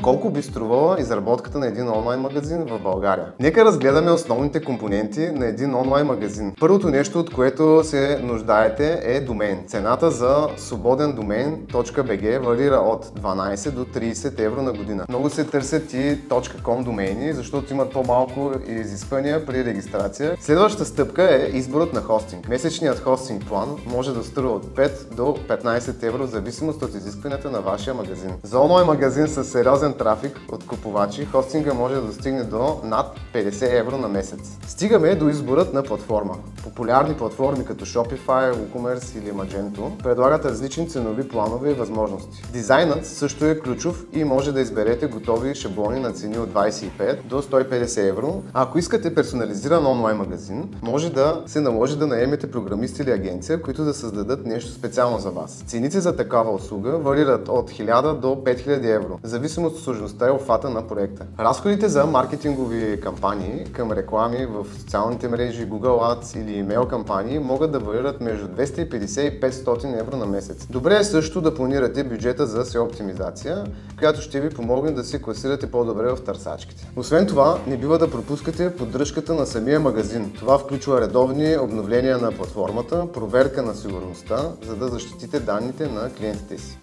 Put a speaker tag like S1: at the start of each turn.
S1: Колко би струвала изработката на един онлайн магазин в България? Нека разгледаме основните компоненти на един онлайн магазин. Първото нещо, от което се нуждаете, е домен. Цената за свободен домен .bg варира от 12 до 30 евро на година. Много се търсят и .com домейни, защото имат по-малко изисквания при регистрация. Следващата стъпка е изборът на хостинг. Месечният хостинг план може да струва от 5 до 15 евро в зависимост от изискванията на вашия магазин. За онлайн магазин с сериозен трафик от купувачи, хостинга може да достигне до над 50 евро на месец. Стигаме до изборът на платформа. Популярни платформи като Shopify, WooCommerce или Magento предлагат различни ценови планове и възможности. Дизайнът също е ключов и може да изберете готови шаблони на цени от 25 до 150 евро. А ако искате персонализиран онлайн магазин, може да се наложи да наемете програмист или агенция, които да създадат нещо специално за вас. Цените за такава услуга варират от 1000 до 5000 евро, в зависимост от сложността и обхвата на проекта. Разходите за маркетингови кампании към реклами в социалните мрежи, Google Ads или имейл кампании могат да варират между 250 и 500 евро на месец. Добре е също да планирате бюджета за SEO оптимизация, която ще ви помогне да се класирате по-добре в търсачките. Освен това, не бива да пропускате поддръжката на самия магазин. Това включва редовни обновления на платформата, проверка на сигурността, за да защитите данните на клиентите си.